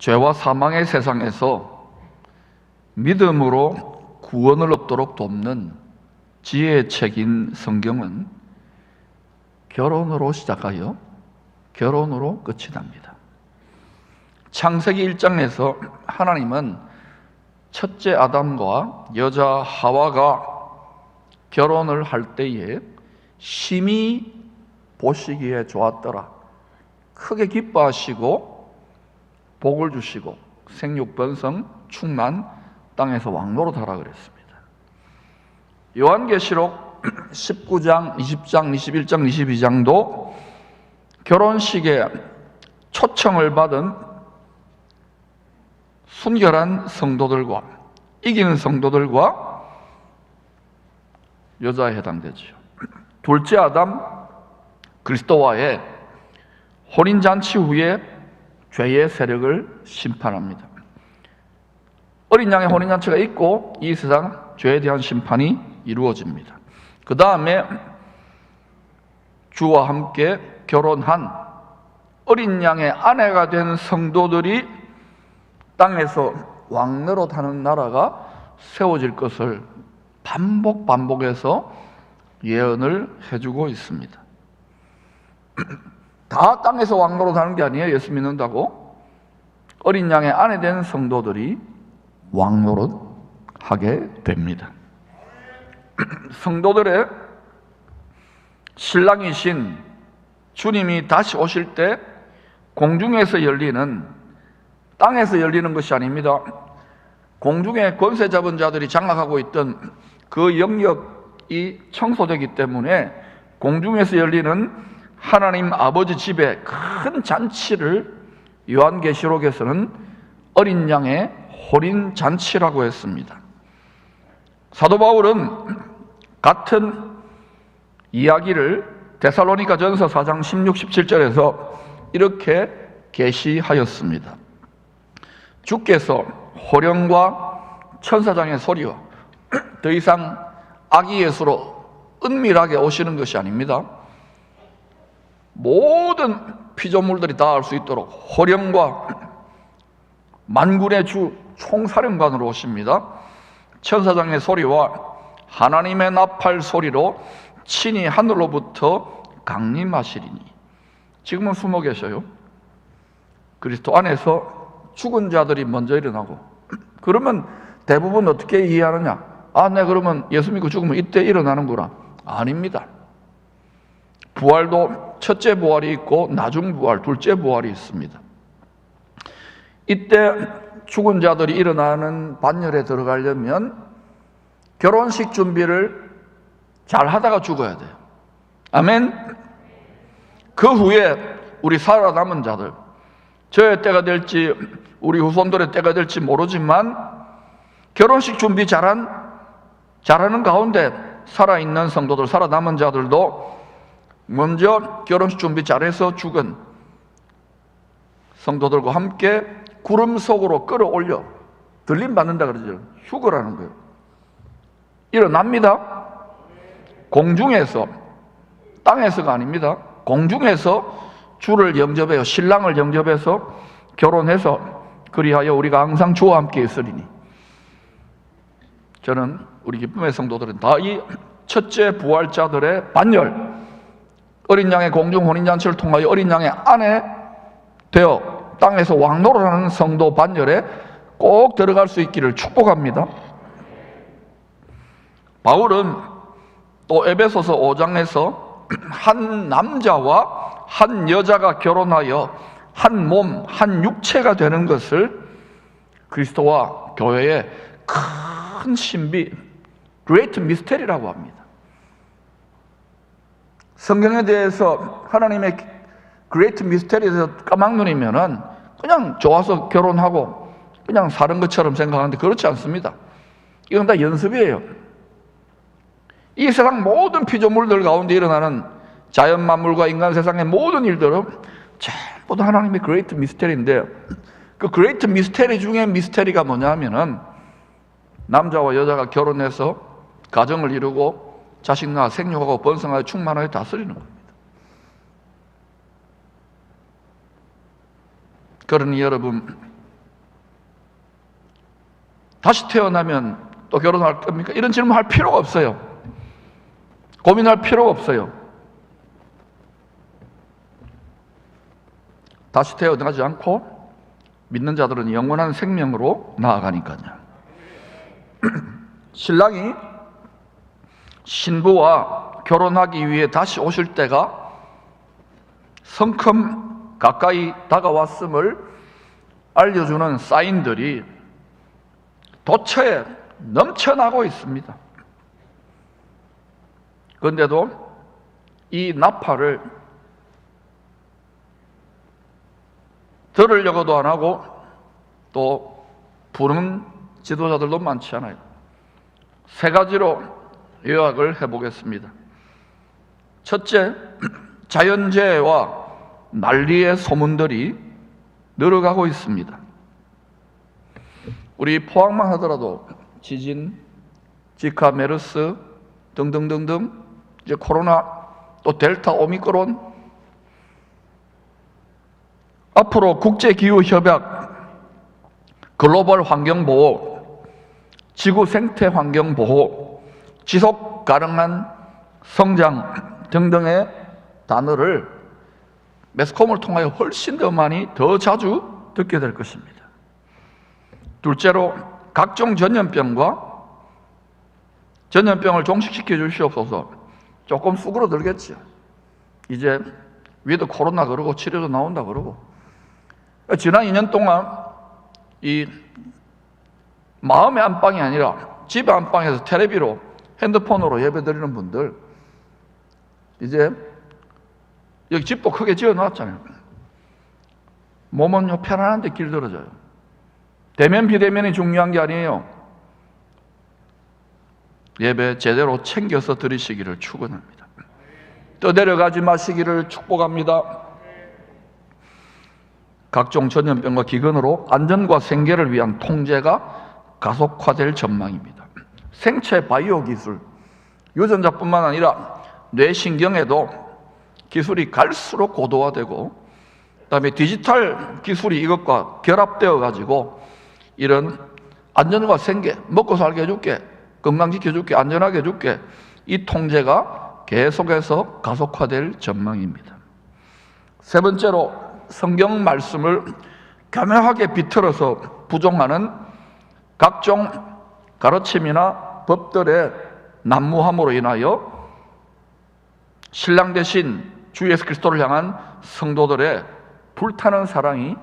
죄와 사망의 세상에서 믿음으로 구원을 얻도록 돕는 지혜의 책인 성경은 결혼으로 시작하여 결혼으로 끝이 납니다. 창세기 1장에서 하나님은 첫째 아담과 여자 하와가 결혼을 할 때에 심히 보시기에 좋았더라, 크게 기뻐하시고 복을 주시고 생육번성 충만 땅에서 왕노릇하라 그랬습니다. 요한계시록 19장, 20장, 21장, 22장도 결혼식에 초청을 받은 순결한 성도들과 이기는 성도들과 여자에 해당되죠. 둘째 아담 그리스도와의 혼인잔치 후에 죄의 세력을 심판합니다. 어린 양의 혼인잔치가 있고 이 세상 죄에 대한 심판이 이루어집니다. 그 다음에 주와 함께 결혼한 어린 양의 아내가 된 성도들이 땅에서 왕노릇하는 나라가 세워질 것을 반복해서 예언을 해주고 있습니다. 다 땅에서 왕노릇하는 게 아니에요. 예수 믿는다고 어린 양의 아내 된 성도들이 왕노릇하게 됩니다. 성도들의 신랑이신 주님이 다시 오실 때 공중에서 열리는, 땅에서 열리는 것이 아닙니다. 공중에 권세 잡은 자들이 장악하고 있던 그 영역이 청소되기 때문에 공중에서 열리는 하나님 아버지 집에 큰 잔치를 요한계시록에서는 어린 양의 혼인 잔치라고 했습니다. 사도 바울은 같은 이야기를 데살로니가전서 4장 16, 17절에서 이렇게 계시하였습니다. 주께서 호령과 천사장의 소리와 더 이상 아기 예수로 은밀하게 오시는 것이 아닙니다. 모든 피조물들이 다 알 수 있도록 호령과 만군의 주 총사령관으로 오십니다. 천사장의 소리와 하나님의 나팔 소리로 친히 하늘로부터 강림하시리니. 지금은 숨어 계셔요. 그리스도 안에서 죽은 자들이 먼저 일어나고, 그러면 대부분 어떻게 이해하느냐? 네, 그러면 예수 믿고 죽으면 이때 일어나는구나. 아닙니다. 부활도 첫째 부활이 있고 나중 부활, 둘째 부활이 있습니다. 이때 죽은 자들이 일어나는 반열에 들어가려면 결혼식 준비를 잘 하다가 죽어야 돼요. 아멘. 그 후에 우리 살아남은 자들, 저의 때가 될지 우리 후손들의 때가 될지 모르지만 결혼식 준비 잘하는 가운데 살아있는 성도들, 살아남은 자들도 먼저 결혼식 준비 잘해서 죽은 성도들과 함께 구름 속으로 끌어올려 들림 받는다 그러죠. 휴거라는 거예요. 일어납니다. 공중에서, 땅에서가 아닙니다. 공중에서 주를 영접해요. 신랑을 영접해서 결혼해서 그리하여 우리가 항상 주와 함께 있으리니. 저는 우리 기쁨의 성도들은 다 이 첫째 부활자들의 반열, 어린 양의 공중 혼인잔치를 통하여 어린 양의 아내 되어 땅에서 왕노릇하는 성도 반열에 꼭 들어갈 수 있기를 축복합니다. 바울은 또 에베소서 5장에서 한 남자와 한 여자가 결혼하여 한 몸, 한 육체가 되는 것을 그리스도와 교회의 큰 신비, Great Mystery라고 합니다. 성경에 대해서 하나님의 Great Mystery에 대해서 까막눈이면은 그냥 좋아서 결혼하고 그냥 사는 것처럼 생각하는데 그렇지 않습니다. 이건 다 연습이에요. 이 세상 모든 피조물들 가운데 일어나는 자연 만물과 인간 세상의 모든 일들은 전부 다 하나님의 Great Mystery인데, 그 Great Mystery 중에 미스테리가 뭐냐 하면은 남자와 여자가 결혼해서 가정을 이루고 자식 낳아 생육하고 번성하여 충만하여 다스리는 겁니다. 그러니 여러분, 다시 태어나면 또 결혼할 겁니까? 이런 질문 할 필요가 없어요. 고민할 필요가 없어요. 다시 태어나지 않고 믿는 자들은 영원한 생명으로 나아가니까요. 신랑이 신부와 결혼하기 위해 다시 오실 때가 성큼 가까이 다가왔음을 알려주는 사인들이 도처에 넘쳐나고 있습니다. 그런데도 이 나팔을 들으려고도 안 하고 또 부르는 지도자들도 많지 않아요. 세 가지로 요약을 해보겠습니다. 첫째, 자연재해와 난리의 소문들이 늘어가고 있습니다. 우리 포항만 하더라도 지진, 지카, 메르스 등등등등, 이제 코로나, 또 델타, 오미크론, 앞으로 국제기후협약, 글로벌 환경보호, 지구 생태 환경보호, 지속 가능한 성장 등등의 단어를 매스컴을 통하여 훨씬 더 많이, 더 자주 듣게 될 것입니다. 둘째로 각종 전염병을 종식시켜 주시옵소서. 조금 수그러들겠죠. 이제 위드 코로나 그러고 치료도 나온다 그러고. 지난 2년 동안 이 마음의 안방이 아니라 집의 안방에서 텔레비로, 핸드폰으로 예배드리는 분들, 이제 여기 집도 크게 지어놨잖아요. 몸은 편안한데 길들어져요. 대면 비대면이 중요한 게 아니에요. 예배 제대로 챙겨서 드리시기를 축원합니다. 떠내려가지 마시기를 축복합니다. 각종 전염병과 기근으로 안전과 생계를 위한 통제가 가속화될 전망입니다. 생체 바이오 기술, 유전자뿐만 아니라 뇌신경에도 기술이 갈수록 고도화되고, 그다음에 디지털 기술이 이것과 결합되어 가지고 이런 안전과 생계, 먹고 살게 해줄게, 건강지켜줄게, 안전하게 해줄게, 이 통제가 계속해서 가속화될 전망입니다. 세 번째로 성경 말씀을 교묘하게 비틀어서 부정하는 각종 가르침이나 법들의 난무함으로 인하여 신랑 대신 주 예수 그리스도를 향한 성도들의 불타는 사랑이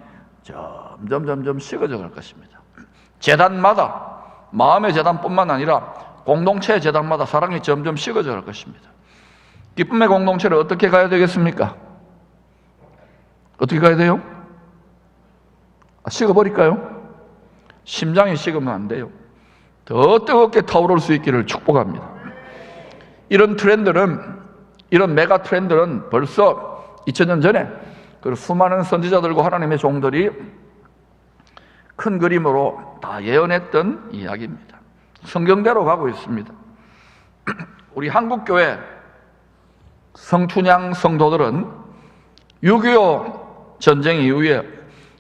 점점 식어져 갈 것입니다. 재단마다, 마음의 재단뿐만 아니라 공동체의 재단마다 사랑이 점점 식어져 갈 것입니다. 기쁨의 공동체를 어떻게 가야 되겠습니까? 어떻게 가야 돼요? 식어버릴까요? 심장이 식으면 안 돼요. 더 뜨겁게 타오를 수 있기를 축복합니다. 이런 트렌드는, 이런 메가 트렌드는 벌써 2000년 전에 그 수많은 선지자들과 하나님의 종들이 큰 그림으로 다 예언했던 이야기입니다. 성경대로 가고 있습니다. 우리 한국교회 성춘향 성도들은 6.25 전쟁 이후에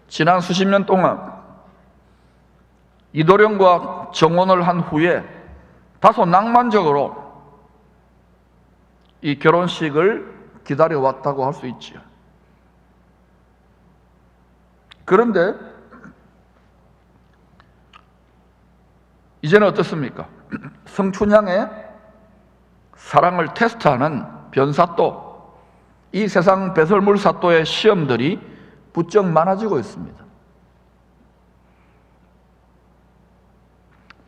지난 수십 년 동안 이도령과 정혼을 한 후에 다소 낭만적으로 이 결혼식을 기다려왔다고 할 수 있지요. 그런데 이제는 어떻습니까? 성춘향의 사랑을 테스트하는 변사또, 이 세상 배설물 사또의 시험들이 부쩍 많아지고 있습니다.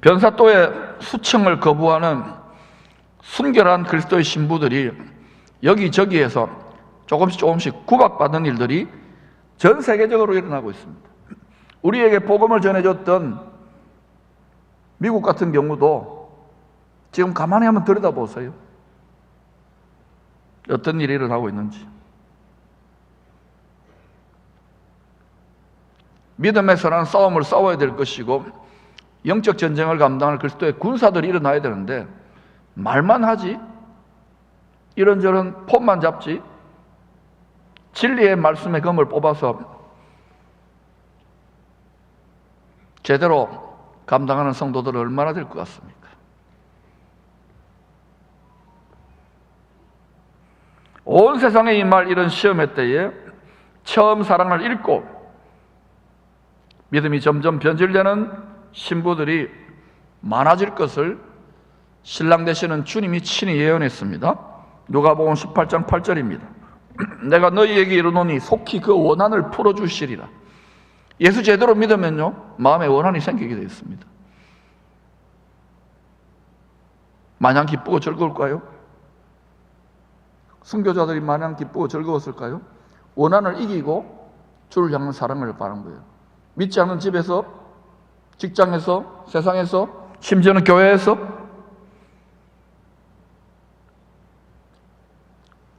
변사또의 수청을 거부하는 순결한 그리스도의 신부들이 여기저기에서 조금씩 구박받는 일들이 전 세계적으로 일어나고 있습니다. 우리에게 복음을 전해줬던 미국 같은 경우도 지금 가만히 한번 들여다보세요. 어떤 일이 일어나고 있는지. 믿음에서는 싸움을 싸워야 될 것이고 영적 전쟁을 감당할 그리스도의 군사들이 일어나야 되는데 말만 하지, 이런저런 폼만 잡지, 진리의 말씀의 검을 뽑아서 제대로 감당하는 성도들은 얼마나 될 것 같습니까? 온 세상에 임할 이런 시험의 때에 처음 사랑을 잃고 믿음이 점점 변질되는 신부들이 많아질 것을 신랑 되시는 주님이 친히 예언했습니다. 누가복음 18장 8절입니다. 내가 너희에게 이르노니 속히 그 원한을 풀어주시리라. 예수 제대로 믿으면요, 마음에 원한이 생기게 되어 있습니다. 마냥 기쁘고 즐거울까요? 순교자들이 마냥 기쁘고 즐거웠을까요? 원한을 이기고 주를 향한 사랑을 바란 거예요. 믿지 않는 집에서, 직장에서, 세상에서, 심지어는 교회에서.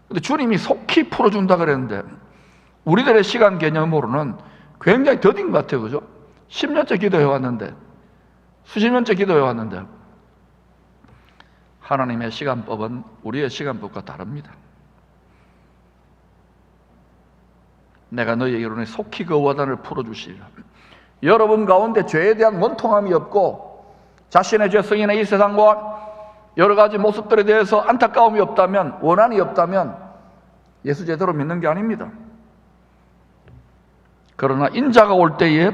근데 주님이 속히 풀어준다 그랬는데 우리들의 시간 개념으로는 굉장히 더딘 것 같아요. 그죠? 10년째 기도해왔는데, 수십 년째 기도해왔는데 하나님의 시간법은 우리의 시간법과 다릅니다. 내가 너희에게 이르노니 속히 그 원한을 풀어주시리라. 여러분 가운데 죄에 대한 원통함이 없고 자신의 죄 성인의 이 세상과 여러 가지 모습들에 대해서 안타까움이 없다면, 원한이 없다면 예수 제대로 믿는 게 아닙니다. 그러나 인자가 올 때에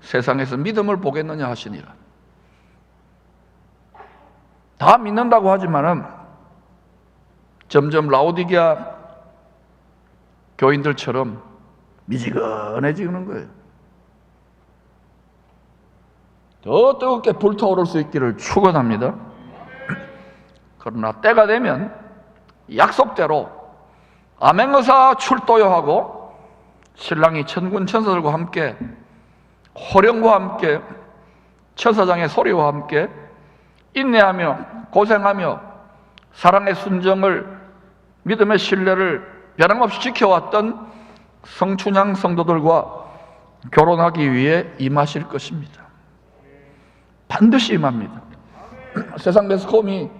세상에서 믿음을 보겠느냐 하시니라. 다 믿는다고 하지만은 점점 라오디게아 교인들처럼 미지근해지는 거예요. 더 뜨겁게 불타오를 수 있기를 축원합니다. 그러나 때가 되면 약속대로 암행어사 출도요 하고 신랑이 천군 천사들과 함께 호령과 함께 천사장의 소리와 함께 인내하며 고생하며 사랑의 순정을, 믿음의 신뢰를 변함없이 지켜왔던 성춘향 성도들과 결혼하기 위해 임하실 것입니다. 반드시 임합니다. 세상 매스컴이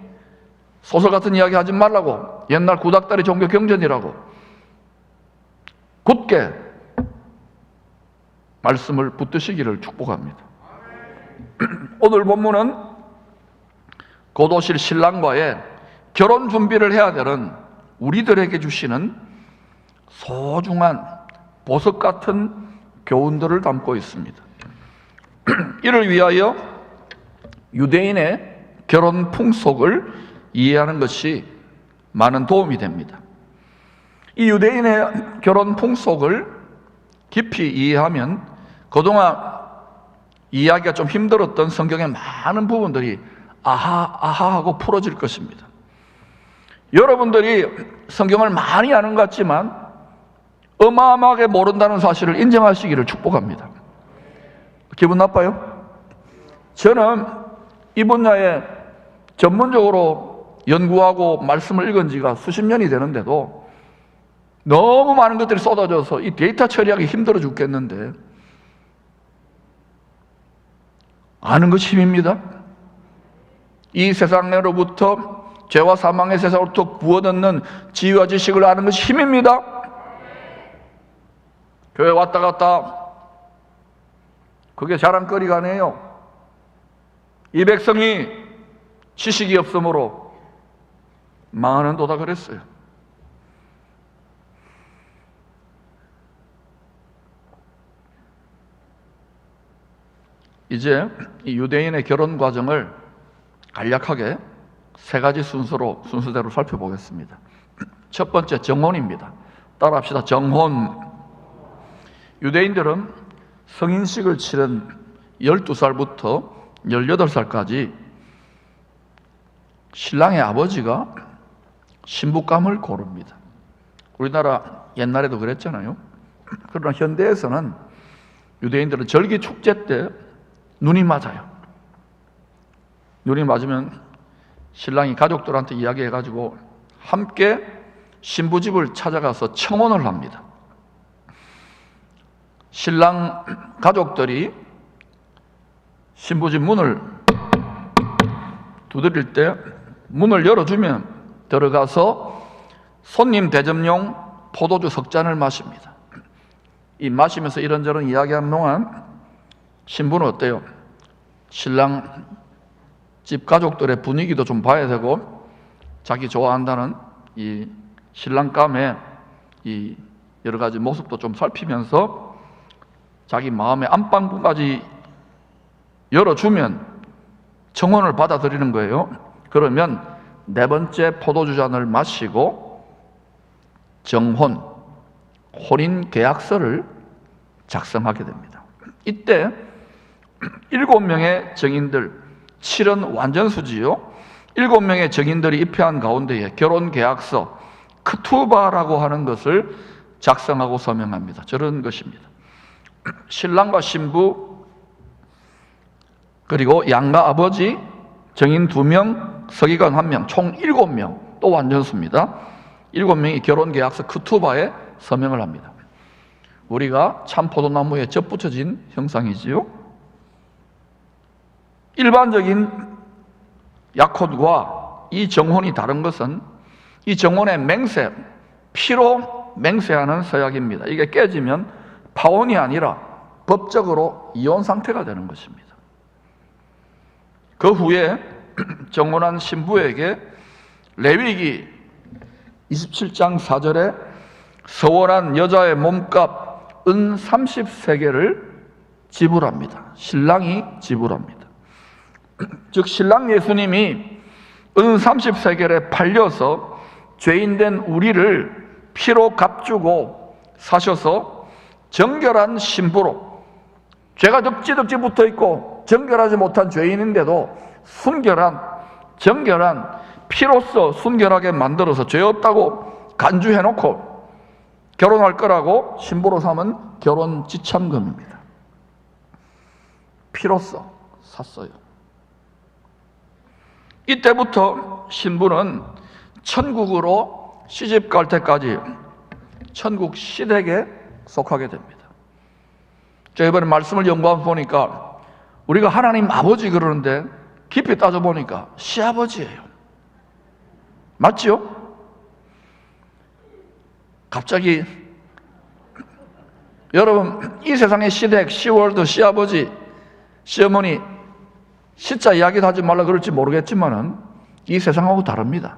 소설 같은 이야기 하지 말라고, 옛날 구닥다리 종교 경전이라고 굳게 말씀을 붙드시기를 축복합니다. 오늘 본문은 곧 오실 신랑과의 결혼 준비를 해야 되는 우리들에게 주시는 소중한 보석 같은 교훈들을 담고 있습니다. 이를 위하여 유대인의 결혼 풍속을 이해하는 것이 많은 도움이 됩니다. 이 유대인의 결혼 풍속을 깊이 이해하면 그동안 이해하기가 좀 힘들었던 성경의 많은 부분들이 아하하고 풀어질 것입니다. 여러분들이 성경을 많이 아는 것 같지만 어마어마하게 모른다는 사실을 인정하시기를 축복합니다. 기분 나빠요? 저는 이 분야에 전문적으로 연구하고 말씀을 읽은 지가 수십 년이 되는데도 너무 많은 것들이 쏟아져서 이 데이터 처리하기 힘들어 죽겠는데 아는 것이 힘입니다. 이 세상으로부터, 죄와 사망의 세상으로부터 구원 얻는 지혜와 지식을 아는 것이 힘입니다. 교회 왔다 갔다 그게 자랑거리가 아니에요. 이 백성이 지식이 없으므로 망하는 도다 그랬어요. 이제 이 유대인의 결혼 과정을 간략하게 세 가지 순서대로 살펴보겠습니다. 첫 번째, 정혼입니다. 따라합시다. 정혼. 유대인들은 성인식을 치른 12살부터 18살까지 신랑의 아버지가 신부감을 고릅니다. 우리나라 옛날에도 그랬잖아요. 그러나 현대에서는 유대인들은 절기 축제 때 눈이 맞아요. 눈이 맞으면 신랑이 가족들한테 이야기해가지고 함께 신부집을 찾아가서 청혼을 합니다. 신랑 가족들이 신부집 문을 두드릴 때 문을 열어주면 들어가서 손님 대접용 포도주 석 잔을 마십니다. 이 마시면서 이런저런 이야기하는 동안 신부는 어때요? 신랑 집 가족들의 분위기도 좀 봐야 되고 자기 좋아한다는 이 신랑감의 이 여러 가지 모습도 좀 살피면서 자기 마음의 안방까지 열어주면 청혼을 받아들이는 거예요. 그러면 네 번째 포도주 잔을 마시고 정혼, 혼인 계약서를 작성하게 됩니다. 이때 7명의 정인들, 7은 완전수지요. 7명의 정인들이 입회한 가운데에 결혼 계약서 크투바라고 하는 것을 작성하고 서명합니다. 저런 것입니다. 신랑과 신부 그리고 양가 아버지, 정인 2명, 서기관 1명, 총 7명, 또 완전수입니다. 7명이 결혼 계약서 크투바에 서명을 합니다. 우리가 참포도나무에 접붙여진 형상이지요. 일반적인 약혼과 이 정혼이 다른 것은 이 정혼의 맹세, 피로 맹세하는 서약입니다. 이게 깨지면 파혼이 아니라 법적으로 이혼 상태가 되는 것입니다. 그 후에 정혼한 신부에게 레위기 27장 4절에 서원한 여자의 몸값 은 30세겔을 지불합니다. 신랑이 지불합니다. 즉 신랑 예수님이 은 30세겔에 팔려서 죄인된 우리를 피로 값주고 사셔서 정결한 신부로, 죄가 덕지덕지 붙어있고 정결하지 못한 죄인인데도 순결한, 정결한 피로써 순결하게 만들어서 죄 없다고 간주해놓고 결혼할 거라고 신부로 삼은 결혼 지참금입니다. 피로써 샀어요. 이때부터 신부는 천국으로 시집 갈 때까지 천국 시댁에 속하게 됩니다. 제가 이번에 말씀을 연구해 보니까 우리가 하나님 아버지 그러는데 깊이 따져보니까 시아버지예요. 맞죠? 갑자기 여러분 이 세상의 시댁, 시월드, 시아버지, 시어머니 시자 이야기도 하지 말라 그럴지 모르겠지만은 이 세상하고 다릅니다.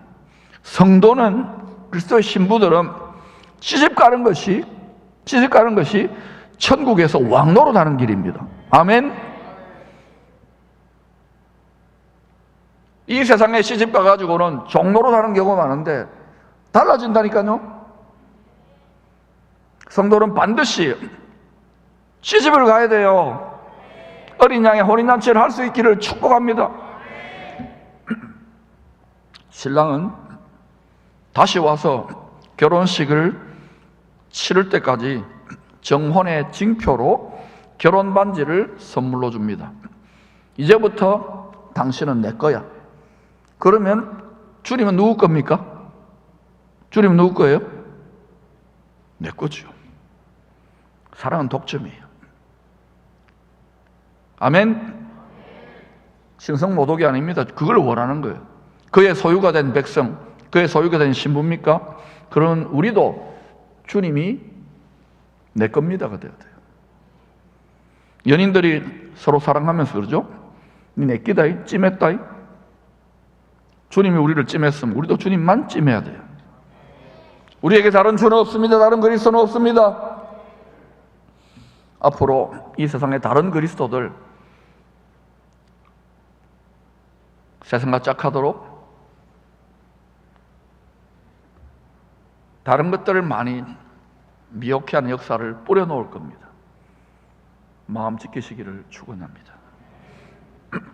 성도는 그리스도의 신부들은 시집 가는 것이 천국에서 왕노로 가는 길입니다. 아멘. 이 세상에 시집 가가지고는 종로로 가는 경우가 많은데 달라진다니까요. 성도는 반드시 시집을 가야 돼요. 어린 양의 혼인잔치를 할 수 있기를 축복합니다. 신랑은 다시 와서 결혼식을 치를 때까지 정혼의 징표로 결혼 반지를 선물로 줍니다. 이제부터 당신은 내 거야. 그러면 주님은 누구 겁니까? 주님은 누구 거예요? 내 거죠. 사랑은 독점이에요. 아멘. 신성모독이 아닙니다. 그걸 원하는 거예요. 그의 소유가 된 백성, 그의 소유가 된 신부입니까? 그런 우리도 주님이 내 겁니다가 되어야 돼요. 연인들이 서로 사랑하면서 그러죠. 니 내 끼다이, 찜했다이. 주님이 우리를 찜했으면 우리도 주님만 찜해야 돼요. 우리에게 다른 주는 없습니다. 다른 그리스도는 없습니다. 앞으로 이 세상의 다른 그리스도들 세상과 짝하도록 다른 것들을 많이 미혹해하는 역사를 뿌려놓을 겁니다. 마음 지키시기를 축원합니다.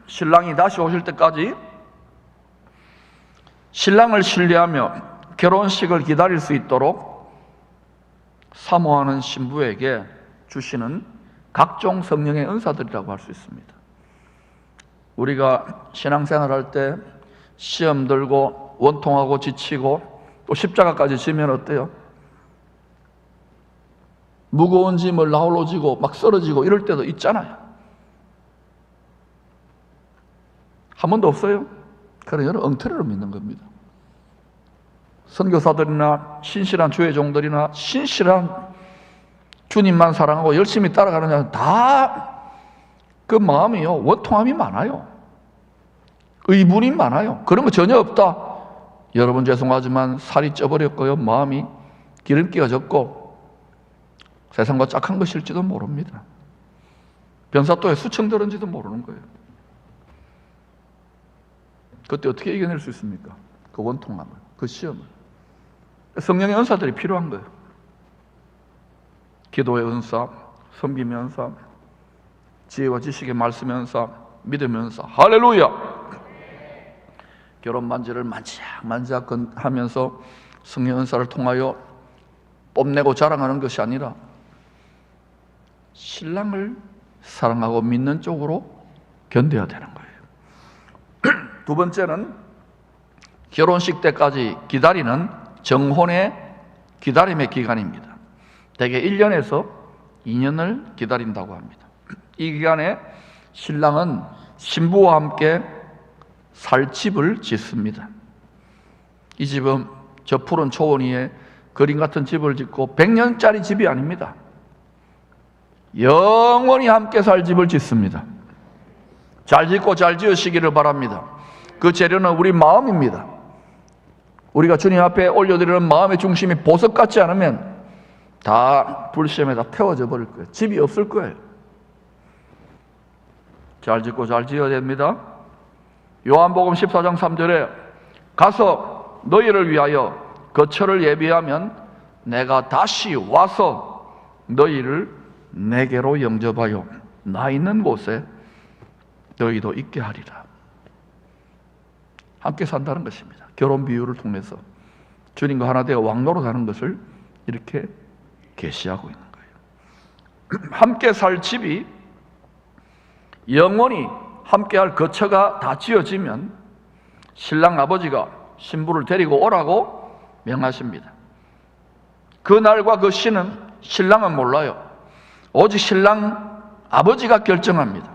신랑이 다시 오실 때까지 신랑을 신뢰하며 결혼식을 기다릴 수 있도록 사모하는 신부에게 주시는 각종 성령의 은사들이라고 할 수 있습니다. 우리가 신앙생활할 때 시험 들고 원통하고 지치고 또 십자가까지 지면 어때요? 무거운 짐을 나홀로 지고 막 쓰러지고 이럴 때도 있잖아요. 한 번도 없어요? 그래, 여러분 엉터리로 믿는 겁니다. 선교사들이나 신실한 주의 종들이나 신실한 주님만 사랑하고 열심히 따라가는 자는 다 그 마음이요, 원통함이 많아요. 의분이 많아요. 그런 거 전혀 없다. 여러분 죄송하지만 살이 쪄버렸고요, 마음이 기름기가 졌고 세상과 짝한 것일지도 모릅니다. 변사또에 수청 들은지도 모르는 거예요. 그때 어떻게 이겨낼 수 있습니까? 그 원통함을, 그 시험을. 성령의 은사들이 필요한 거예요. 기도의 은사, 섬김의 은사, 지혜와 지식의 말씀의 은사, 믿음의 은사. 할렐루야! 결혼 반지를 만지작 하면서 성령 은사를 통하여 뽐내고 자랑하는 것이 아니라 신랑을 사랑하고 믿는 쪽으로 견뎌야 되는 거예요. 두 번째는 결혼식 때까지 기다리는 정혼의 기다림의 기간입니다. 대개 1년에서 2년을 기다린다고 합니다. 이 기간에 신랑은 신부와 함께 살 집을 짓습니다. 이 집은 저 푸른 초원 위에 그림 같은 집을 짓고 100년짜리 집이 아닙니다. 영원히 함께 살 집을 짓습니다. 잘 짓고 잘 지으시기를 바랍니다. 그 재료는 우리 마음입니다. 우리가 주님 앞에 올려드리는 마음의 중심이 보석 같지 않으면 다 불시험에 다 태워져 버릴 거예요. 집이 없을 거예요. 잘 짓고 잘 지어야 됩니다. 요한복음 14장 3절에 가서 너희를 위하여 거처를 예비하면 내가 다시 와서 너희를 내게로 영접하여 나 있는 곳에 너희도 있게 하리라. 함께 산다는 것입니다. 결혼 비유를 통해서 주님과 하나 되어 왕노릇하는 것을 이렇게 계시하고 있는 거예요. 함께 살 집이 영원히 함께할 거처가 다 지어지면 신랑 아버지가 신부를 데리고 오라고 명하십니다. 그 날과 그 시는 신랑은 몰라요. 오직 신랑 아버지가 결정합니다.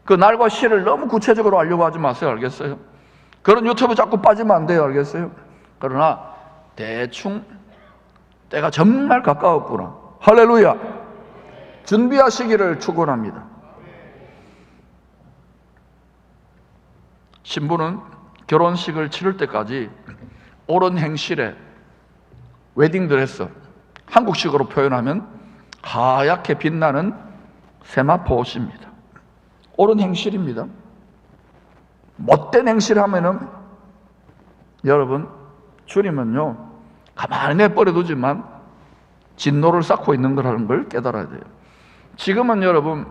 그 날과 시를 너무 구체적으로 알려고 하지 마세요. 알겠어요? 그런 유튜브 자꾸 빠지면 안 돼요. 알겠어요? 그러나 대충 때가 정말 가까웠구나. 할렐루야! 준비하시기를 축원합니다. 신부는 결혼식을 치를 때까지 옳은 행실에 웨딩드레스, 한국식으로 표현하면 하얗게 빛나는 세마포 옷입니다. 옳은 행실입니다. 못된 행실하면은 여러분 주님은요 가만히 내버려두지만 진노를 쌓고 있는 거라는 걸 깨달아야 돼요. 지금은 여러분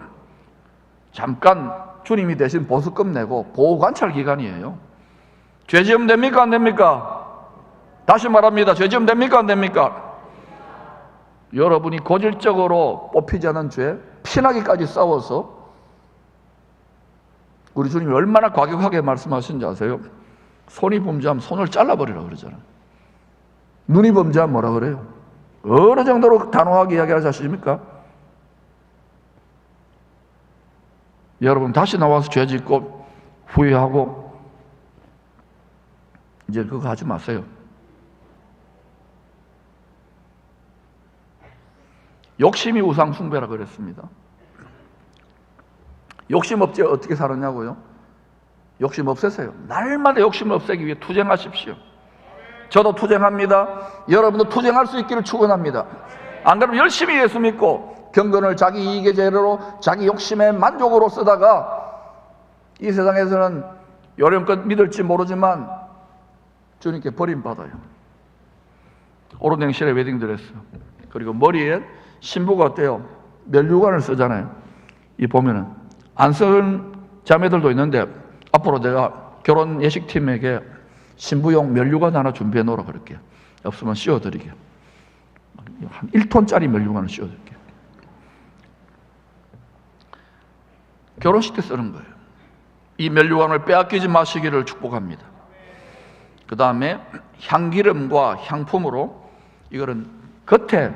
잠깐 주님이 대신 보수금 내고 보호관찰 기간이에요. 죄지음 됩니까 안 됩니까? 다시 말합니다. 죄지음 됩니까 안 됩니까? 여러분이 고질적으로 뽑히지 않은 죄 피나기까지 싸워서 우리 주님이 얼마나 과격하게 말씀하시는지 아세요? 손이 범죄하면 손을 잘라버리라고 그러잖아요. 눈이 범죄하면 뭐라 그래요? 어느 정도로 단호하게 이야기하지 않습니까? 여러분 다시 나와서 죄 짓고 후회하고 이제 그거 하지 마세요. 욕심이 우상 숭배라 그랬습니다. 욕심 없지 어떻게 살았냐고요? 욕심 없애세요. 날마다 욕심을 없애기 위해 투쟁하십시오. 저도 투쟁합니다. 여러분도 투쟁할 수 있기를 축원합니다. 안 그러면 열심히 예수 믿고 경건을 자기 이익의 재료로 자기 욕심의 만족으로 쓰다가 이 세상에서는 요령껏 믿을지 모르지만 주님께 버림받아요. 옳은 행실의 웨딩드레스, 그리고 머리에 신부가 어때요? 면류관을 쓰잖아요. 이 보면은 안 쓰는 자매들도 있는데 앞으로 내가 결혼 예식팀에게 신부용 면류관 하나 준비해 놓으라 그럴게요. 없으면 씌워드리게. 한 1톤짜리 면류관을 씌워드릴게요. 결혼식 때 쓰는 거예요. 이 면류관을 빼앗기지 마시기를 축복합니다. 그 다음에 향기름과 향품으로 이거는 겉에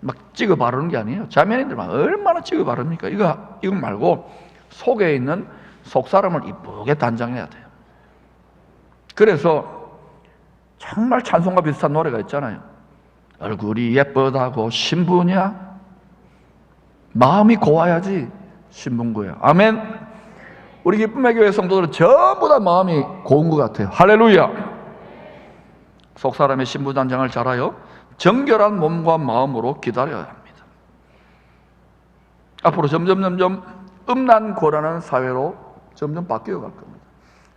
막 찍어 바르는 게 아니에요. 자매님들만 얼마나 찍어 바릅니까? 이거 말고 속에 있는 속사람을 이쁘게 단장해야 돼요. 그래서 정말 찬송과 비슷한 노래가 있잖아요. 얼굴이 예쁘다고 신부냐? 마음이 고와야지 신분구예요. 아멘. 우리 기쁨의 교회 성도들은 전부 다 마음이 고운 것 같아요. 할렐루야. 속사람의 신부단장을 잘하여 정결한 몸과 마음으로 기다려야 합니다. 앞으로 점점 음란고라는 사회로 점점 바뀌어 갈 겁니다.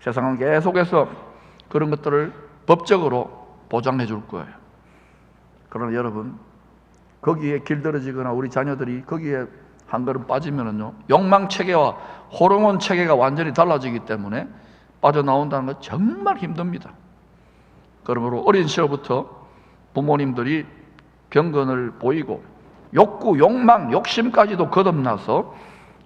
세상은 계속해서 그런 것들을 법적으로 보장해 줄 거예요. 그러나 여러분, 거기에 길들여지거나 우리 자녀들이 거기에 한 걸음 빠지면은요, 욕망 체계와 호르몬 체계가 완전히 달라지기 때문에 빠져나온다는 건 정말 힘듭니다. 그러므로 어린 시절부터 부모님들이 경건을 보이고 욕구, 욕망, 욕심까지도 거듭나서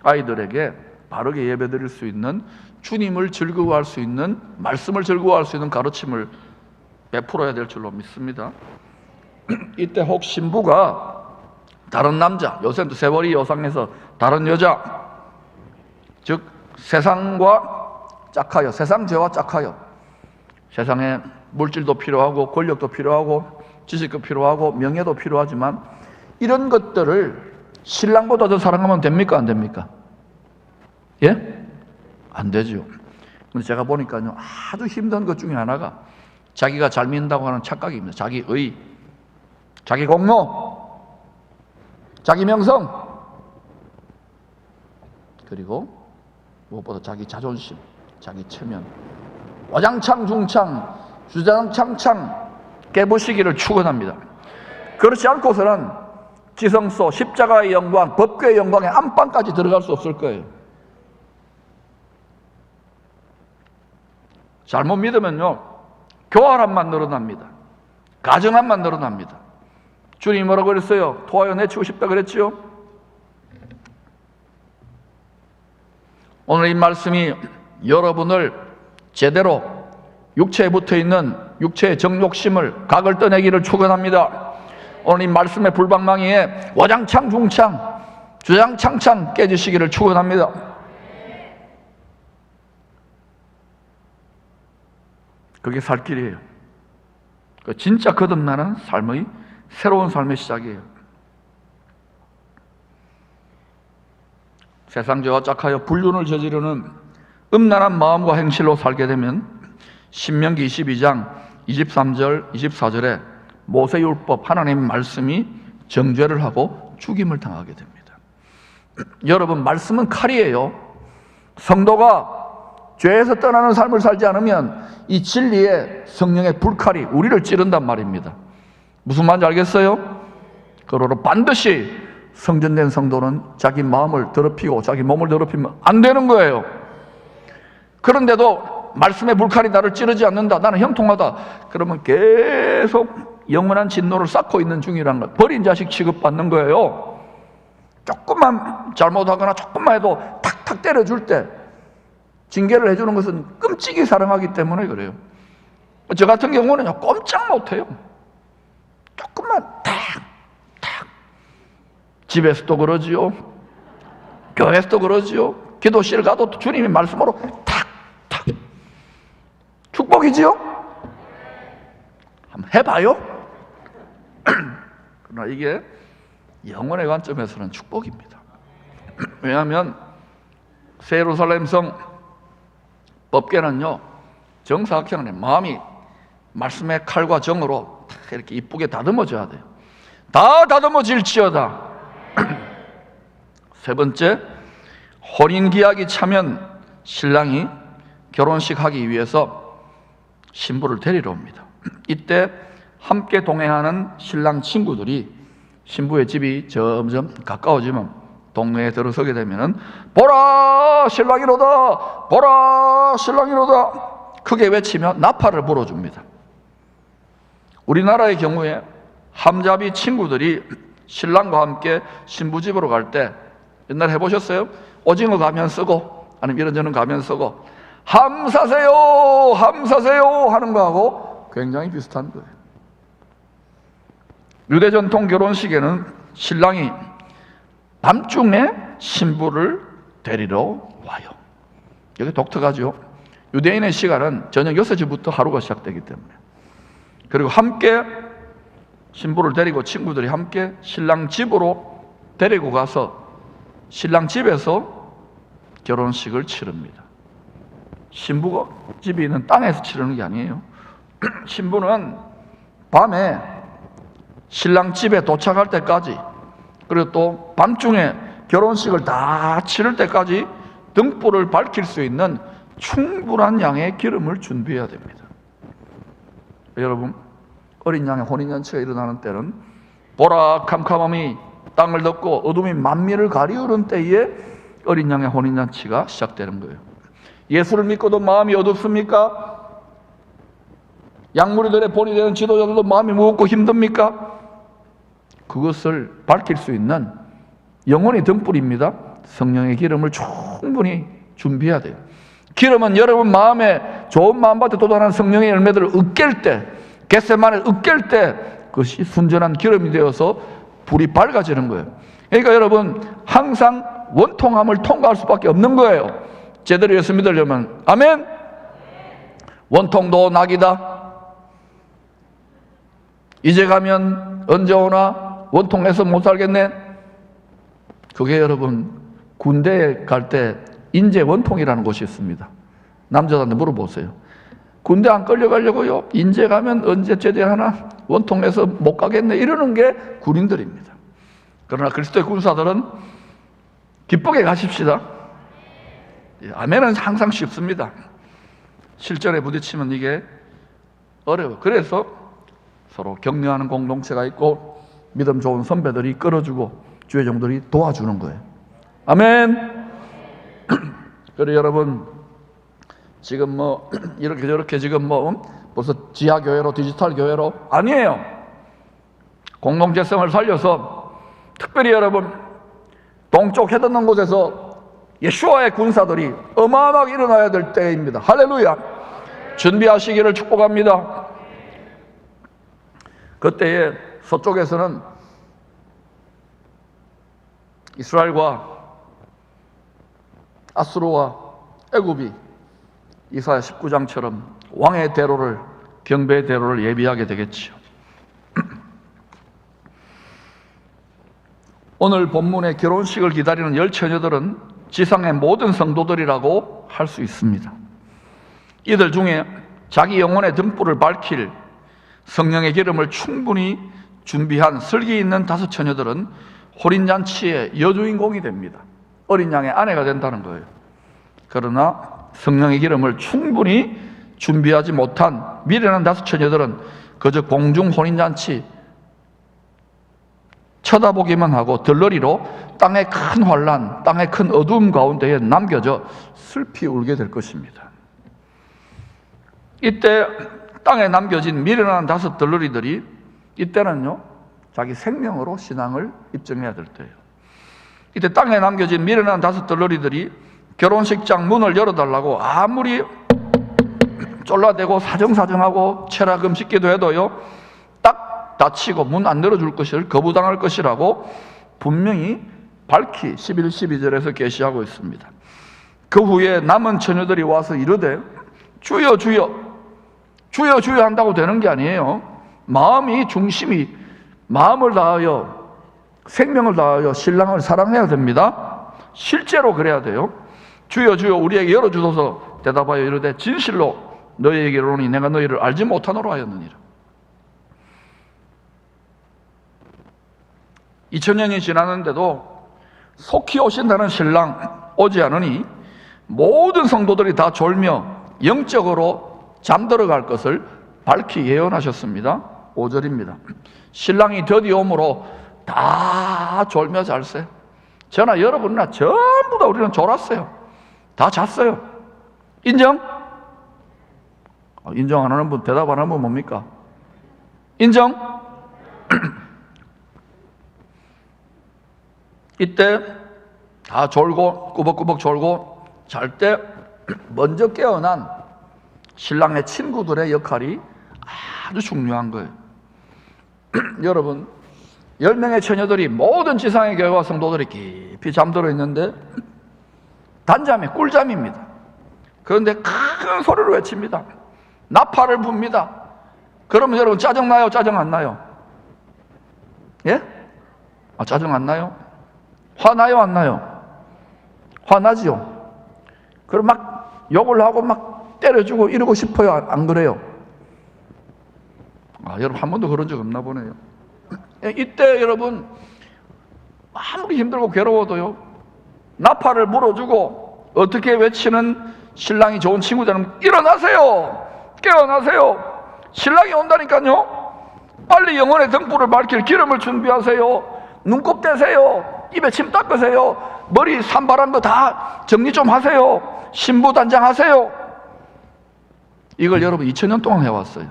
아이들에게 바르게 예배드릴 수 있는, 주님을 즐거워할 수 있는, 말씀을 즐거워할 수 있는 가르침을 베풀어야 될 줄로 믿습니다. 이때 혹 신부가 다른 남자, 요새는 세월이 여상에서 다른 여자, 즉 세상과 짝하여, 세상 죄와 짝하여, 세상에 물질도 필요하고 권력도 필요하고 지식도 필요하고 명예도 필요하지만 이런 것들을 신랑보다 더 사랑하면 됩니까? 안 됩니까? 예? 안 되죠. 근데 제가 보니까요, 아주 힘든 것 중에 하나가 자기가 잘 믿는다고 하는 착각입니다. 자기 의, 자기 공로, 자기 명성, 그리고 무엇보다 자기 자존심, 자기 체면, 와장창 중창, 주장창창 깨부시기를 추구합니다. 그렇지 않고서는 지성소, 십자가의 영광, 법궤의 영광의 안방까지 들어갈 수 없을 거예요. 잘못 믿으면요, 교활함만 늘어납니다. 가정함만 늘어납니다. 주님이 뭐라고 그랬어요? 토하여 내치고 싶다 그랬지요? 오늘 이 말씀이 여러분을 제대로 육체에 붙어있는 육체의 정욕심을 각을 떠내기를 축원합니다. 오늘 이 말씀의 불방망이에 와장창 중창 주장창창 깨지시기를 축원합니다. 그게 살 길이에요. 진짜 거듭나는 삶의 새로운 삶의 시작이에요. 세상죄와 짝하여 불륜을 저지르는 음란한 마음과 행실로 살게 되면 신명기 22장 23절 24절에 모세율법 하나님의 말씀이 정죄를 하고 죽임을 당하게 됩니다. 여러분, 말씀은 칼이에요. 성도가 죄에서 떠나는 삶을 살지 않으면 이 진리의 성령의 불칼이 우리를 찌른단 말입니다. 무슨 말인지 알겠어요? 그러므로 반드시 성전된 성도는 자기 마음을 더럽히고 자기 몸을 더럽히면 안 되는 거예요. 그런데도 말씀의 불칼이 나를 찌르지 않는다, 나는 형통하다, 그러면 계속 영원한 진노를 쌓고 있는 중이라는 것, 버린 자식 취급받는 거예요. 조금만 잘못하거나 조금만 해도 탁탁 때려줄 때 징계를 해주는 것은 끔찍이 사랑하기 때문에 그래요. 저 같은 경우는 꼼짝 못해요. 조금만 탁탁, 집에서도 그러지요, 교회에서도 그러지요, 기도실 가도 주님의 말씀으로 탁탁. 축복이지요? 한번 해봐요. 그러나 이게 영혼의 관점에서는 축복입니다. 왜냐하면 새 예루살렘 성 법궤는요, 정사각형의 마음이 말씀의 칼과 정으로 이렇게 이쁘게 다듬어져야 돼요. 다 다듬어질지어다. 세 번째, 혼인기약이 차면 신랑이 결혼식 하기 위해서 신부를 데리러 옵니다. 이때 함께 동행하는 신랑 친구들이 신부의 집이 점점 가까워지면 동네에 들어서게 되면은 보라 신랑이로다, 보라 신랑이로다 크게 외치며 나팔을 불어줍니다. 우리나라의 경우에 함잡이 친구들이 신랑과 함께 신부 집으로 갈 때 옛날에 해보셨어요? 오징어 가면 쓰고 아니면 이런저런 가면 쓰고 함사세요 함사세요 하는 거하고 굉장히 비슷한 거예요. 유대 전통 결혼식에는 신랑이 밤중에 신부를 데리러 와요. 여기 독특하죠. 유대인의 시간은 저녁 6시부터 하루가 시작되기 때문에. 그리고 함께 신부를 데리고 친구들이 함께 신랑 집으로 데리고 가서 신랑 집에서 결혼식을 치릅니다. 신부가 집에 있는 땅에서 치르는 게 아니에요. 신부는 밤에 신랑 집에 도착할 때까지, 그리고 또 밤중에 결혼식을 다 치를 때까지 등불을 밝힐 수 있는 충분한 양의 기름을 준비해야 됩니다. 여러분, 어린 양의 혼인잔치가 일어나는 때는 보라캄캄함이 땅을 덮고 어둠이 만민을 가리우는 때에 어린 양의 혼인잔치가 시작되는 거예요. 예수를 믿고도 마음이 어둡습니까? 양무리들의 본이 되는 지도자들도 마음이 무겁고 힘듭니까? 그것을 밝힐 수 있는 영혼의 등불입니다. 성령의 기름을 충분히 준비해야 돼요. 기름은 여러분 마음에 좋은 마음밭에 돋아나는 성령의 열매들을 으깰 때, 겟세마네를 으깰 때 그것이 순전한 기름이 되어서 불이 밝아지는 거예요. 그러니까 여러분 항상 원통함을 통과할 수밖에 없는 거예요. 제대로 예수 믿으려면. 아멘. 원통도 낙이다. 이제 가면 언제 오나? 원통해서 못 살겠네. 그게 여러분 군대에 갈 때 인제 원통이라는 곳이 있습니다. 남자들한테 물어보세요. 군대 안 끌려가려고요? 인제 가면 언제 제대하나? 원통해서 못 가겠네. 이러는 게 군인들입니다. 그러나 그리스도의 군사들은 기쁘게 가십시다. 아멘은 항상 쉽습니다. 실전에 부딪히면 이게 어려워요. 그래서 서로 격려하는 공동체가 있고 믿음 좋은 선배들이 끌어주고 주의 종들이 도와주는 거예요. 아멘. 그래 여러분 지금 뭐 이렇게 저렇게 지금 뭐 벌써 지하교회로 디지털 교회로 아니에요. 공동체성을 살려서 특별히 여러분 동쪽 해돋는 곳에서 예수와의 군사들이 어마어마하게 일어나야 될 때입니다. 할렐루야. 준비하시기를 축복합니다. 그때에 서쪽에서는 이스라엘과 아수르와 애굽이 이사야 19장처럼 왕의 대로를, 경배의 대로를 예비하게 되겠지요. 오늘 본문의 결혼식을 기다리는 열 처녀들은 지상의 모든 성도들이라고 할 수 있습니다. 이들 중에 자기 영혼의 등불을 밝힐 성령의 기름을 충분히 준비한 슬기 있는 5 처녀들은 혼인잔치의 여주인공이 됩니다. 어린 양의 아내가 된다는 거예요. 그러나 성령의 기름을 충분히 준비하지 못한 미련한 5 처녀들은 그저 공중 혼인잔치 쳐다보기만 하고 들러리로 땅의 큰 환란, 땅의 큰 어두움 가운데에 남겨져 슬피 울게 될 것입니다. 이때 땅에 남겨진 미련한 5 들러리들이 이때는요 자기 생명으로 신앙을 입증해야 될 때예요. 이때 땅에 남겨진 미련한 5 들러리들이 결혼식장 문을 열어달라고 아무리 쫄라대고 사정사정하고 체라금 씻기도 해도요 딱 닫히고 문 안 열어줄 것을 거부당할 것이라고 분명히 밝히 11, 12절에서 계시하고 있습니다. 그 후에 남은 처녀들이 와서 이르되 주여 주여 주여 주여 한다고 되는 게 아니에요. 마음이 중심이 마음을 다하여 생명을 다하여 신랑을 사랑해야 됩니다. 실제로 그래야 돼요. 주여 주여 우리에게 열어주소서 대답하여 이르되 진실로 너희에게 이르노니 내가 너희를 알지 못하노라 하였느니라. 2000년이 지났는데도 속히 오신다는 신랑 오지 않으니 모든 성도들이 다 졸며 영적으로 잠들어 갈 것을 밝히 예언하셨습니다. 5절입니다. 신랑이 드디어 오므로 다 졸며 잘세. 저나 여러분이나 전부 다 우리는 졸았어요. 다 잤어요. 인정? 인정 안 하는 분, 대답 안 하는 분 뭡니까? 인정? 이때 다 졸고 꾸벅꾸벅 졸고 잘 때 먼저 깨어난 신랑의 친구들의 역할이 아주 중요한 거예요. 여러분 10명의 처녀들이 모든 지상의 교회와 성도들이 깊이 잠들어 있는데 단잠이 꿀잠입니다. 그런데 큰 소리로 외칩니다. 나팔을 붑니다. 그러면 여러분 짜증나요? 짜증 안 나요? 예? 짜증 안 나요? 화나요? 안 나요? 화나지요? 그럼 막 욕을 하고 막 때려주고 이러고 싶어요? 안 그래요? 여러분 한 번도 그런 적 없나 보네요. 이때 여러분 아무리 힘들고 괴로워도요, 나팔을 물어주고 어떻게 외치는 신랑이 좋은 친구들은 일어나세요! 깨어나세요! 신랑이 온다니까요. 빨리 영혼의 등불을 밝힐 기름을 준비하세요. 눈곱 떼세요. 입에 침 닦으세요. 머리 산발한 거 다 정리 좀 하세요. 신부 단장하세요. 이걸 여러분 2000년 동안 해왔어요.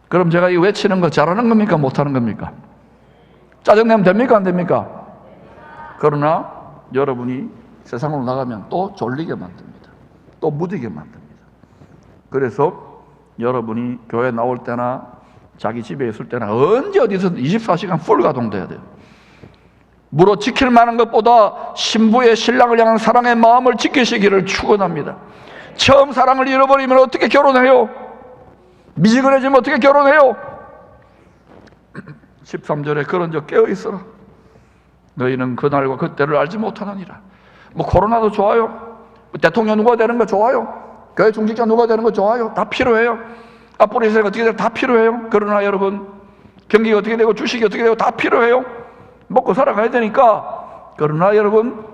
그럼 제가 이 외치는 거 잘하는 겁니까? 못하는 겁니까? 짜증내면 됩니까? 안 됩니까? 그러나 여러분이 세상으로 나가면 또 졸리게 만듭니다. 또 무디게 만듭니다. 그래서 여러분이 교회 나올 때나 자기 집에 있을 때나 언제 어디서 24시간 풀 가동돼야 돼요. 무릇 지킬 만한 것보다 신부의 신랑을 향한 사랑의 마음을 지키시기를 축원합니다. 처음 사랑을 잃어버리면 어떻게 결혼해요? 미지근해지면 어떻게 결혼해요? 13절에 그런 적 깨어있어라. 너희는 그날과 그때를 알지 못하느니라. 뭐 코로나도 좋아요. 대통령 누가 되는 거 좋아요. 교회 중직자 누가 되는 거 좋아요. 다 필요해요. 앞으로 이 세상 어떻게 되고 다 필요해요. 그러나 여러분, 경기가 어떻게 되고 주식이 어떻게 되고 다 필요해요. 먹고 살아가야 되니까. 그러나 여러분,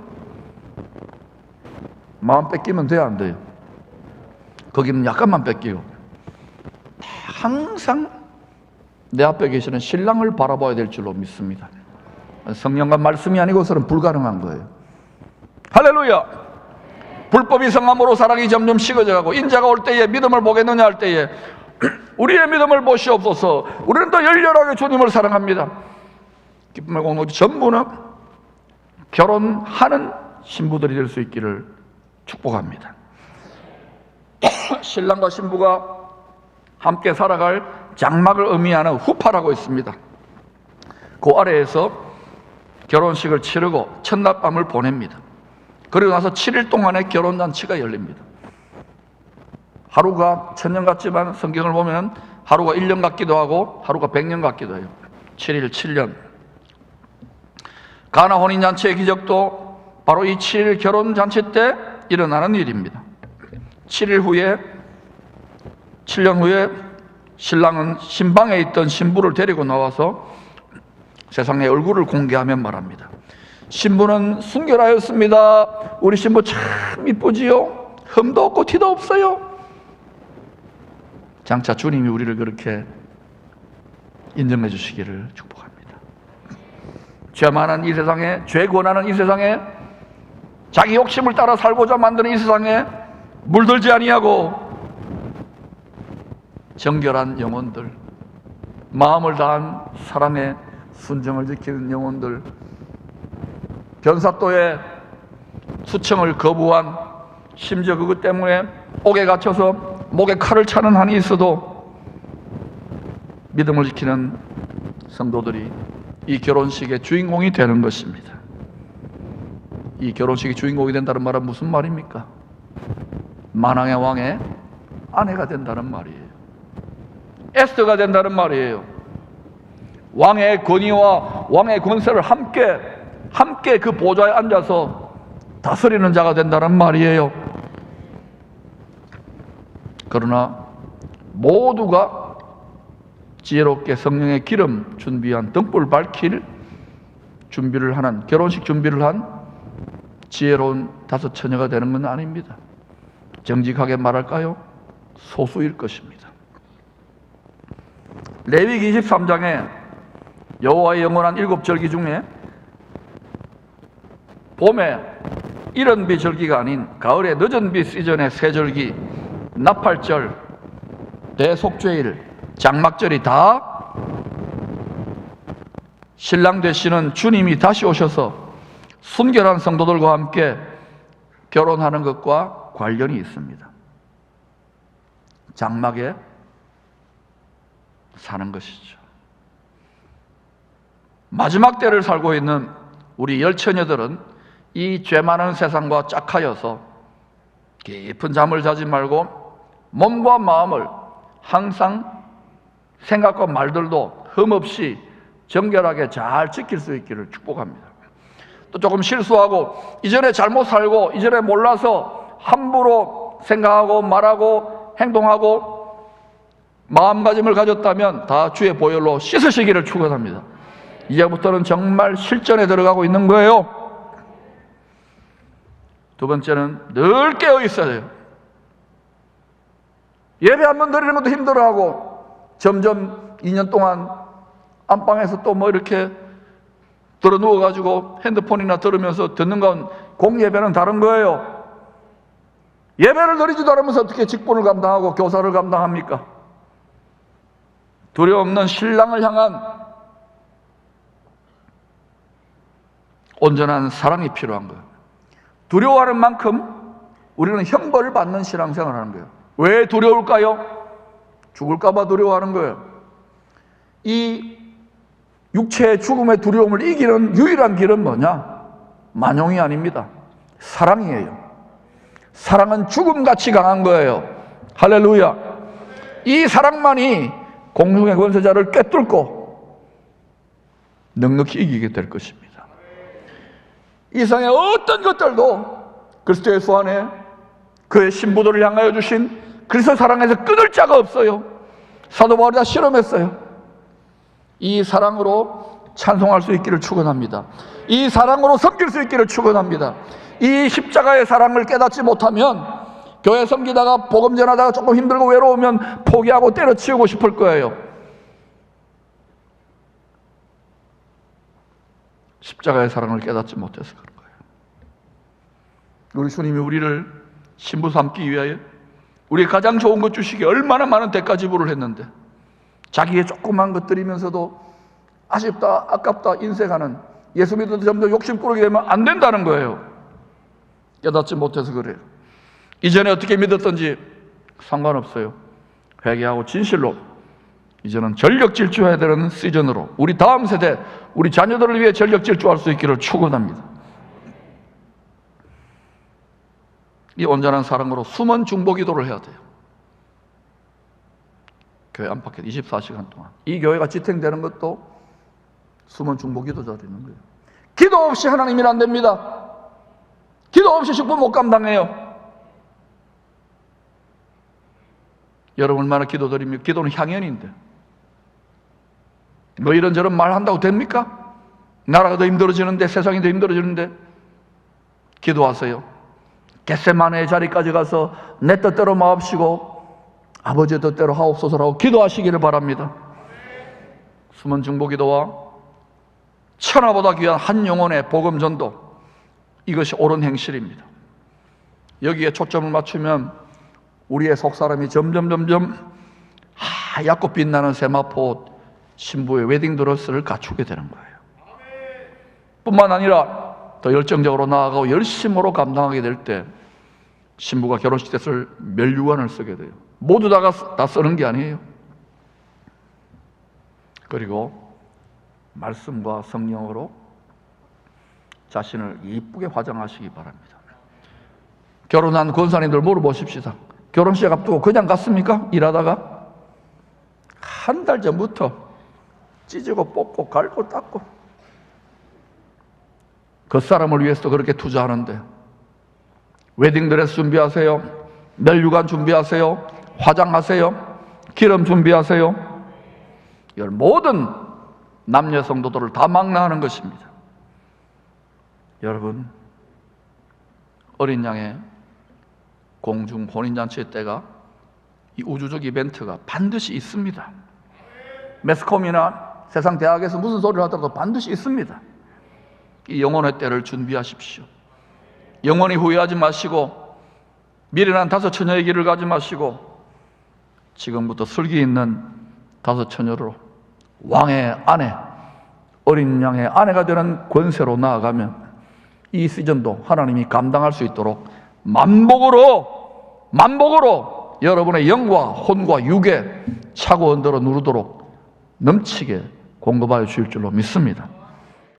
마음 뺏기면 돼요, 안 돼요? 거기는 약간만 뺏기요. 항상 내 앞에 계시는 신랑을 바라봐야 될 줄로 믿습니다. 성령과 말씀이 아니고서는 불가능한 거예요. 할렐루야! 불법이 성함으로 사랑이 점점 식어져가고 인자가 올 때에 믿음을 보겠느냐 할 때에 우리의 믿음을 보시옵소서. 우리는 더 열렬하게 주님을 사랑합니다. 기쁨의 공동체 전부는 결혼하는 신부들이 될 수 있기를 축복합니다. 신랑과 신부가 함께 살아갈 장막을 의미하는 후파라고 있습니다. 그 아래에서 결혼식을 치르고 첫날밤을 보냅니다. 그리고 나서 7일 동안의 결혼잔치가 열립니다. 하루가 1000년 같지만 성경을 보면 하루가 1년 같기도 하고 하루가 100년 같기도 해요. 7일 7년. 가나 혼인잔치의 기적도 바로 이 7일 결혼잔치 때 일어나는 일입니다. 7일 후에 7년 후에 신랑은 신방에 있던 신부를 데리고 나와서 세상의 얼굴을 공개하며 말합니다. 신부는 순결하였습니다. 우리 신부 참 이쁘지요? 흠도 없고 티도 없어요. 장차 주님이 우리를 그렇게 인정해 주시기를 축복합니다. 죄 많은 이 세상에, 죄 권하는 이 세상에, 자기 욕심을 따라 살고자 만드는 이 세상에 물들지 아니하고 정결한 영혼들, 마음을 다한 사랑의 순정을 지키는 영혼들, 변사또의 수청을 거부한, 심지어 그것 때문에 옥에 갇혀서 목에 칼을 차는 한이 있어도 믿음을 지키는 성도들이 이 결혼식의 주인공이 되는 것입니다. 이 결혼식의 주인공이 된다는 말은 무슨 말입니까? 만왕의 왕의 아내가 된다는 말이에요. 에스더가 된다는 말이에요. 왕의 권위와 왕의 권세를 함께 그 보좌에 앉아서 다스리는 자가 된다는 말이에요. 그러나 모두가 지혜롭게 성령의 기름 준비한 등불 밝힐 준비를 하는, 결혼식 준비를 한 지혜로운 다섯 처녀가 되는 건 아닙니다. 정직하게 말할까요? 소수일 것입니다. 레위기 23장에 여호와의 영원한 7절기 중에 봄에 이른 비 절기가 아닌 가을의 늦은 비 시즌의 세절기, 나팔절, 대속죄일, 장막절이 다 신랑 되시는 주님이 다시 오셔서 순결한 성도들과 함께 결혼하는 것과 관련이 있습니다. 장막에 사는 것이죠. 마지막 때를 살고 있는 우리 열처녀들은 이 죄 많은 세상과 짝하여서 깊은 잠을 자지 말고 몸과 마음을 항상 생각과 말들도 흠없이 정결하게 잘 지킬 수 있기를 축복합니다. 또 조금 실수하고, 이전에 잘못 살고, 이전에 몰라서 함부로 생각하고 말하고 행동하고 마음가짐을 가졌다면 다 주의 보혈로 씻으시기를 축원합니다. 이제부터는 정말 실전에 들어가고 있는 거예요. 두 번째는 늘 깨어 있어야 돼요. 예배 한번 드리는 것도 힘들어하고 점점 2년 동안 안방에서 또 뭐 이렇게 들어 누워가지고 핸드폰이나 들으면서 듣는 건 공예배는 다른 거예요. 예배를 드리지도 않으면서 어떻게 직분을 감당하고 교사를 감당합니까? 두려움 없는 신랑을 향한 온전한 사랑이 필요한 거예요. 두려워하는 만큼 우리는 형벌을 받는 신앙생활을 하는 거예요. 왜 두려울까요? 죽을까 봐 두려워하는 거예요. 이 육체의 죽음의 두려움을 이기는 유일한 길은 뭐냐? 만용이 아닙니다. 사랑이에요. 사랑은 죽음같이 강한 거예요. 할렐루야. 이 사랑만이 공중의 권세자를 꿰뚫고 넉넉히 이기게 될 것입니다. 이 세상의 어떤 것들도 그리스도 예수 안에 그의 신부들을 향하여 주신 그리스도 사랑에서 끊을 자가 없어요. 사도 바울이 다 실험했어요. 이 사랑으로 찬송할 수 있기를 축원합니다. 이 사랑으로 섬길 수 있기를 축원합니다. 이 십자가의 사랑을 깨닫지 못하면 교회 섬기다가 복음 전하다가 조금 힘들고 외로우면 포기하고 때려치우고 싶을 거예요. 십자가의 사랑을 깨닫지 못해서 그런 거예요. 우리 주님이 우리를 신부 삼기 위하여 우리 가장 좋은 것 주시기에 얼마나 많은 대가 지불을 했는데 자기의 조그만 것 드리면서도 아쉽다, 아깝다 인색하는, 예수 믿어도 점점 욕심 꾸르게 되면 안 된다는 거예요. 깨닫지 못해서 그래요. 이전에 어떻게 믿었던지 상관없어요. 회개하고 진실로 이제는 전력 질주해야 되는 시즌으로 우리 다음 세대, 우리 자녀들을 위해 전력 질주할 수 있기를 축원합니다. 이 온전한 사랑으로 숨은 중보 기도를 해야 돼요. 교회 안팎에 24시간 동안. 이 교회가 지탱되는 것도 숨은 중보 기도 드리는 거예요. 기도 없이 하나님이 안 됩니다. 기도 없이 식분 못 감당해요. 여러분 얼마나 기도 드립니까? 기도는 향연인데 뭐 이런저런 말 한다고 됩니까? 나라가 더 힘들어지는데, 세상이 더 힘들어지는데 기도하세요. 겟세마네의 자리까지 가서 내 뜻대로 마옵시고 아버지의 뜻대로 하옵소서라고 기도하시기를 바랍니다. 숨은 중보기도와 천하보다 귀한 한 영혼의 복음 전도, 이것이 옳은 행실입니다. 여기에 초점을 맞추면 우리의 속사람이 점점 하얗고 빛나는 세마포 신부의 웨딩드레스를 갖추게 되는 거예요. 뿐만 아니라 더 열정적으로 나아가고 열심으로 감당하게 될 때 신부가 결혼식 때 쓸 멸류관을 쓰게 돼요. 모두 다 쓰는 게 아니에요. 그리고 말씀과 성령으로 자신을 이쁘게 화장하시기 바랍니다. 결혼한 권사님들 물어보십시다. 결혼식 앞두고 그냥 갔습니까? 일하다가 한 달 전부터 찢고 뽑고 갈고 닦고 그 사람을 위해서 그렇게 투자하는데 웨딩드레스 준비하세요, 멸류관 준비하세요, 화장하세요, 기름 준비하세요. 이런 모든 남녀 성도들을 다 망라하는 것입니다. 여러분, 어린 양의 공중 혼인잔치의 때가, 이 우주적 이벤트가 반드시 있습니다. 매스컴이나 세상 대학에서 무슨 소리를 하더라도 반드시 있습니다. 이 영혼의 때를 준비하십시오. 영원히 후회하지 마시고 미련한 다섯 처녀의 길을 가지 마시고 지금부터 슬기 있는 다섯 처녀로 왕의 아내, 어린 양의 아내가 되는 권세로 나아가면 이 시즌도 하나님이 감당할 수 있도록 만복으로 여러분의 영과 혼과 육에 차고 언더러 누르도록 넘치게 공급하여 주실 줄로 믿습니다.